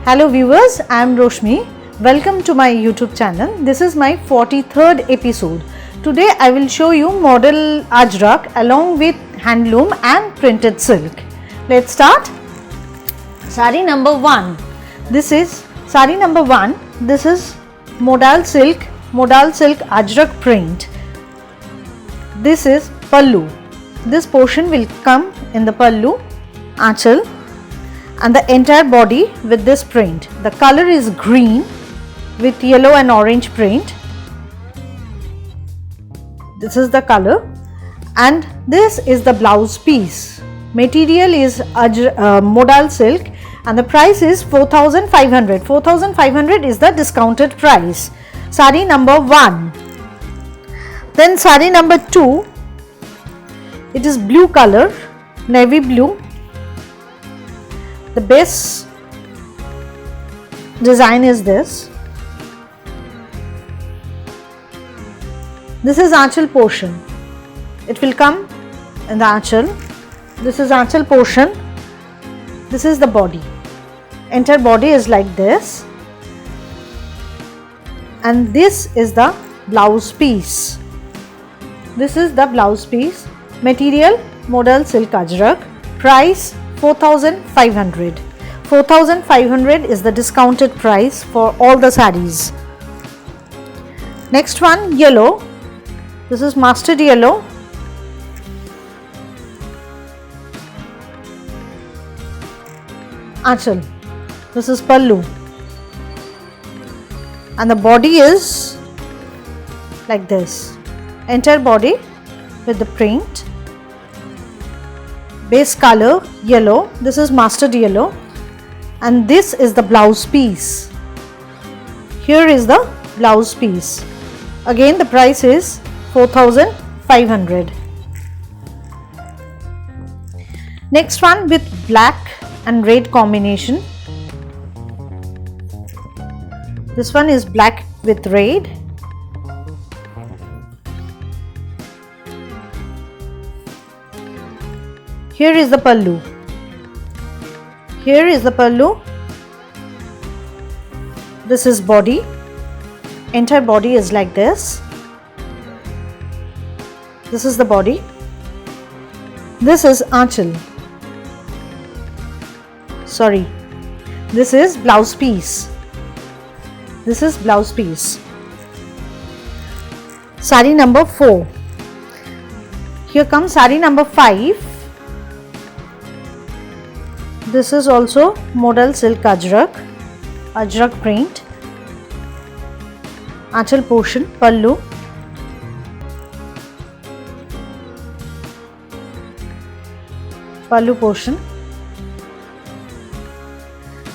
Hello viewers, I am Roshmi. Welcome to my YouTube channel. This is my 43rd episode. Today I will show you model Ajrak along with handloom and printed silk. Let's start. Sari number 1. This is sari number 1. This is modal silk Ajrak print. This is pallu. This portion will come in the pallu, aanchal, and the entire body with this print. The color is green with yellow and orange print. This is the color, and this is the blouse piece. Material is modal silk and the price is 4,500. 4,500 is the discounted price. Sari number 1. Then sari number 2. It is blue color, navy blue. The base design is this. This is aanchal portion. It will come in the aanchal. This is aanchal portion. This is the body. Entire body is like this. And this is the blouse piece. This is the blouse piece. Material modal silk Ajrak. Price 4,500. 4,500 is the discounted price for all the sarees. Next one, yellow. This is mustard yellow. Aanchal. This is pallu. And the body is like this. Entire body with the print. Base color yellow. This is mustard yellow, and this is the blouse piece. Here is the blouse piece. Again the price is 4,500. Next one with black and red combination. This one is black with red. Here is the pallu. Here is the pallu. This is body. Entire body is like this. This is the body. This is aanchal. Sorry. This is blouse piece. This is blouse piece. Sari number 4. Here comes sari number 5. This is also modal silk Ajrak print. Aanchal portion, pallu. Pallu portion.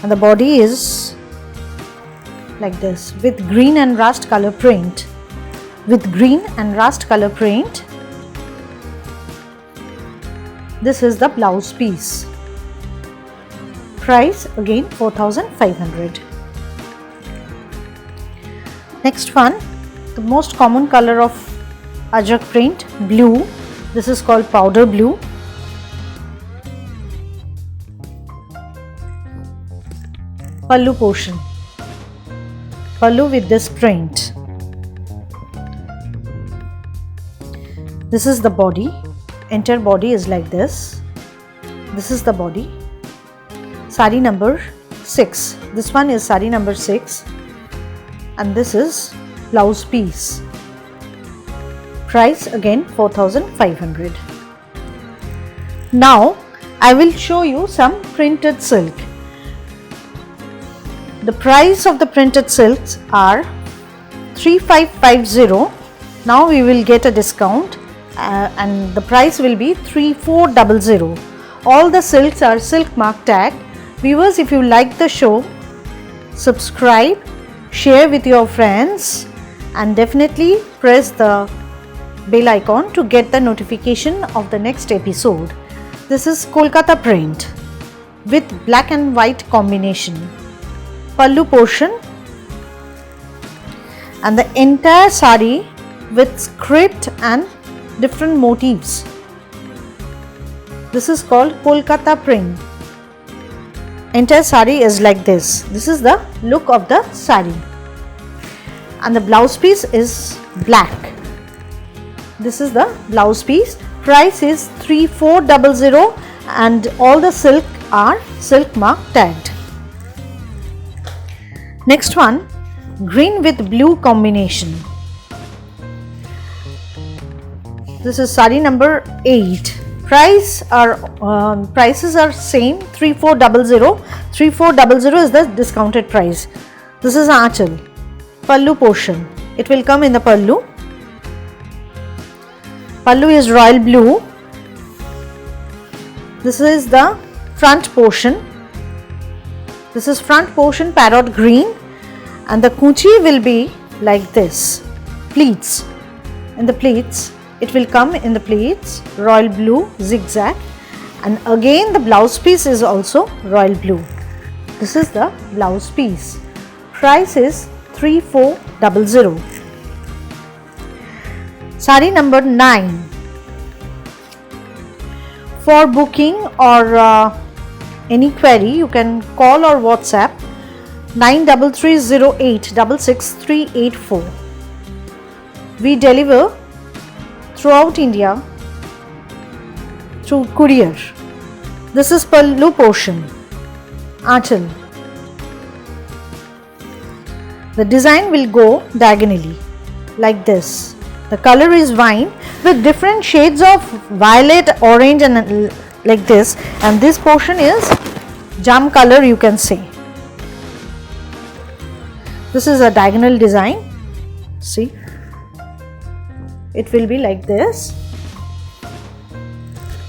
And the body is like this with green and rust color print. With green and rust color print. This is the blouse piece. Price again 4,500. Next one, the most common color of Ajrak print, blue. This is called powder blue. Pallu portion. Pallu with this print. This is the body. Entire body is like this. This is the body. Sari number 6. This one is sari number 6, and this is blouse piece. Price again 4,500. Now I will show you some printed silk. The price of the printed silks are 3,550. Now we will get a discount and the price will be 3,400. All the silks are silk mark tag. Viewers, if you like the show, subscribe, share with your friends, and definitely press the bell icon to get the notification of the next episode. This is Kolkata print with black and white combination. Pallu portion and the entire sari with script and different motifs. This is called Kolkata print. entire sari is like this. This is the look of the sari, and the blouse piece is black. This is the blouse piece. Price is 3400 and all the silk are silk mark tagged. Next one, green with blue combination. This is sari number 8. Prices are same, 3400. 3400 is the discounted price. This is Aanchal. Pallu portion. It will come in the pallu. Pallu is royal blue. This is the front portion. This is front portion parrot green, and the kuchi will be like this. Pleats. In the pleats, it will come in the pleats royal blue zigzag, and again the blouse piece is also royal blue. This is the blouse piece. Price is 3400. Sari number 9. For booking or any query, you can call or WhatsApp 9330866384. We deliver throughout India through courier. This is pallu portion, Aanchal. The design will go diagonally like this. The color is wine with different shades of violet, orange and like this, and this portion is jam color, you can say. This is a diagonal design. See, it will be like this,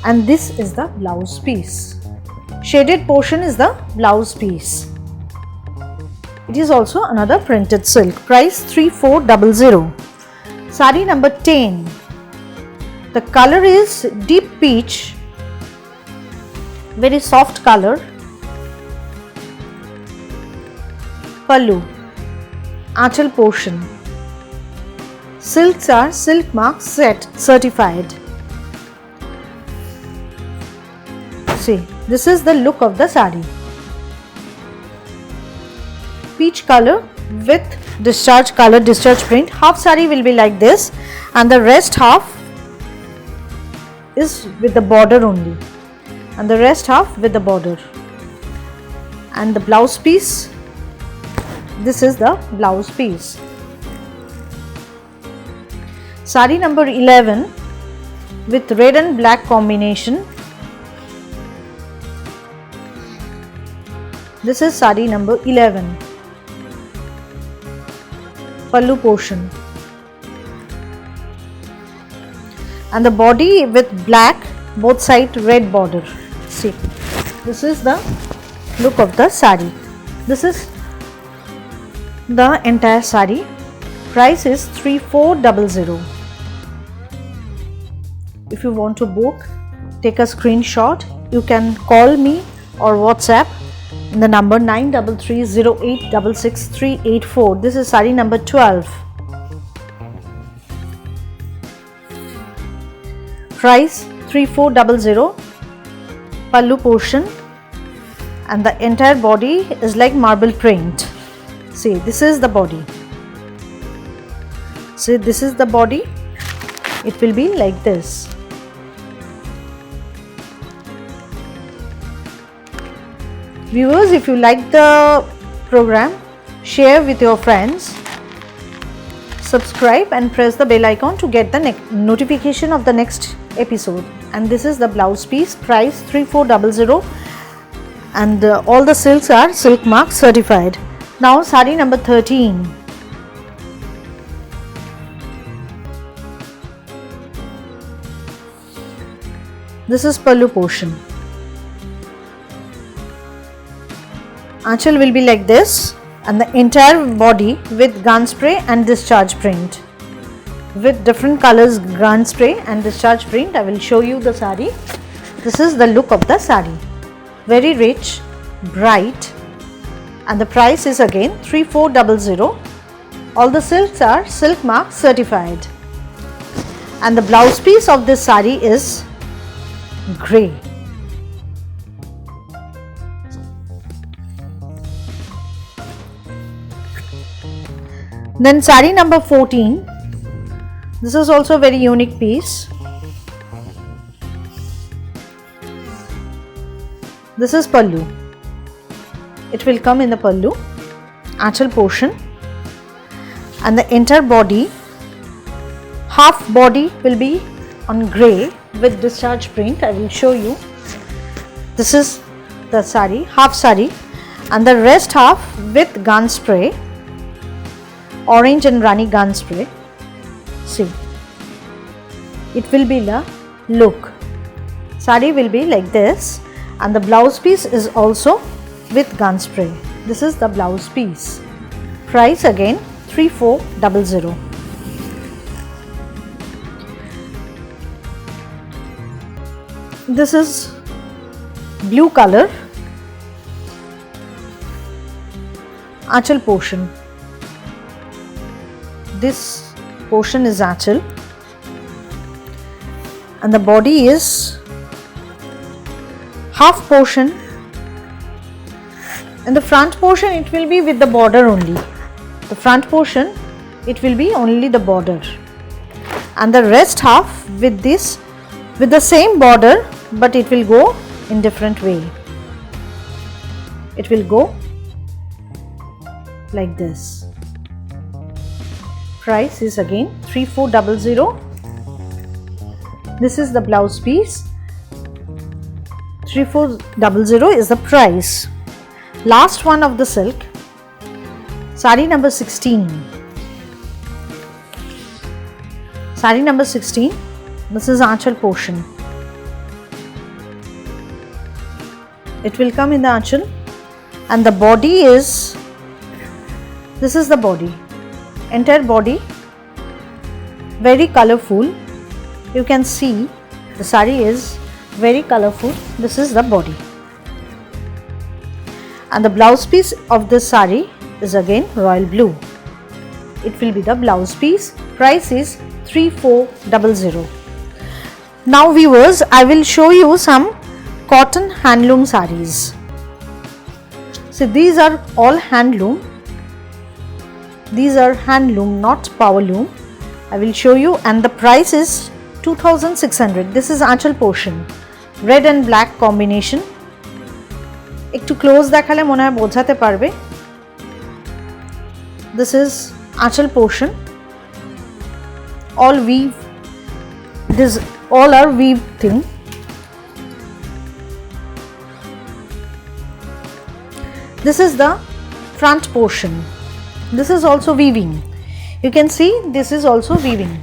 and this is the blouse piece. Shaded portion is the blouse piece. It is also another printed silk. Price 3400. Sari number 10. The color is deep peach, very soft color. Pallu, Aanchal portion. Silks are silk mark certified. See, this is the look of the sari. Peach color with discharge color, discharge print. Half sari will be like this, and the rest half is with the border only, and the rest half with the border. And the blouse piece, this is the blouse piece. Sari number 11 with red and black combination. This is sari number 11. Pallu portion, and the body with black, both side red border. See, this is the look of the sari. This is the entire sari. Price is 3400. If you want to book, take a screenshot. You can call me or WhatsApp in the number 9330866384. This is sari number 12. Price 3400. Pallu portion, and the entire body is like marble print. See, this is the body. See, this is the body. It will be like this. Viewers, if you like the program, share with your friends, subscribe and press the bell icon to get the notification of the next episode. And this is the blouse piece. Price 3400, and all the silks are silk mark certified. Now sari number 13. This is pallu portion. Aanchal will be like this, and the entire body with gun spray and discharge print. With different colors, gun spray and discharge print. I will show you the sari. This is the look of the sari. Very rich, bright, and the price is again 3400. All the silks are silk mark certified, and the blouse piece of this sari is grey. Then sari number 14. This is also a very unique piece. This is pallu. It will come in the pallu, achal portion, and the entire body, half body will be on grey with discharge print. I will show you. This is the sari, half sari, and the rest half with gun spray, orange and Rani gun spray. See, it will be the look. Sari will be like this, and the blouse piece is also with gun spray. This is the blouse piece. Price again 3400. This is blue color, achal portion. This portion is achal, and the body is half portion. In the front portion it will be with the border only. The front portion it will be only the border, and the rest half with this, with the same border, but it will go in different way. It will go like this. Price is again 3400. This is the blouse piece. 3400 is the price. Last one of the silk, sari number 16. Sari number 16. This is achal portion. It will come in the achal, and the body is, this is the body, entire body, very colorful. You can see the sari is very colorful. This is the body, and the blouse piece of this sari is again royal blue. It will be the blouse piece. Price is 3400. Now viewers, I will show you some cotton handloom sarees. So these are all handloom. These are handloom, not power loom. I will show you, and the price is 2600. This is achal portion, red and black combination. একটু close দেখালে মনে হয় বোঝাতে পারবে। This is achal portion. All weave. This all are weave thing. This is the front portion. This is also weaving. You can see this is also weaving.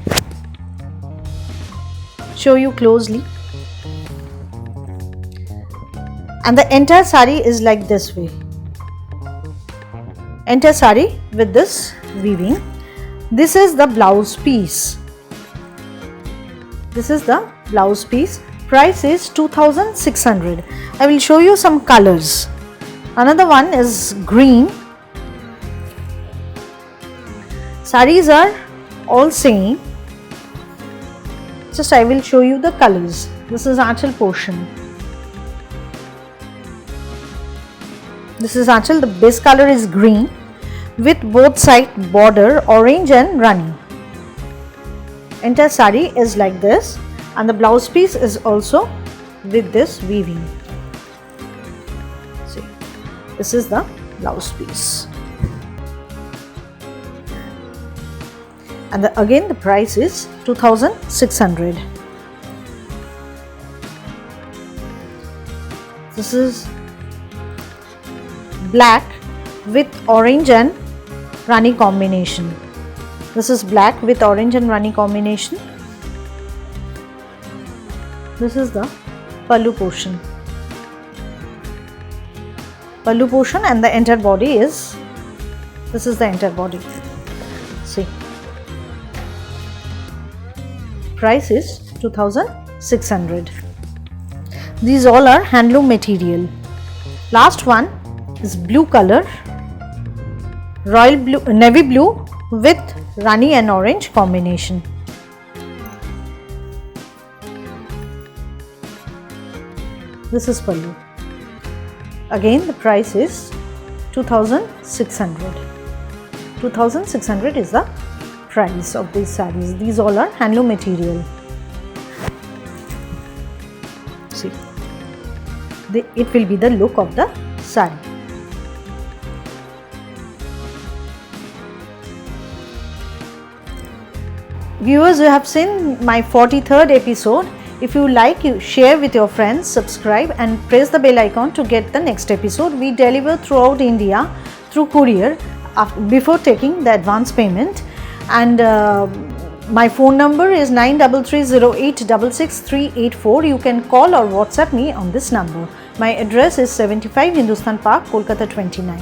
Show you closely. And the entire sari is like this way. Entire sari with this weaving. This is the blouse piece. This is the blouse piece. Price is 2600. I will show you some colors. Another one is green. Saris are all same. Just I will show you the colors. This is achal portion. This is achal. The base color is green with both side border orange and running. Entire sari is like this, and the blouse piece is also with this weaving. See, this is the blouse piece. And again the price is 2600. This is black with orange and Rani combination. This is black with orange and Rani combination. This is the pallu portion. Pallu portion, and the entire body is, this is the entire body. See. Price is 2600. These all are handloom material. Last one is blue color, royal blue, navy blue with Rani and orange combination. This is pallu. Again the price is 2600. 2600 is the price of these sarees. These all are handloom material. See, it will be the look of the saree. Viewers, you have seen my 43rd episode. If you like, you share with your friends, subscribe and press the bell icon to get the next episode. We deliver throughout India through courier before taking the advance payment. And my phone number is 9330866384. You can call or WhatsApp me on this number. My address is 75 Hindustan Park, Kolkata 29.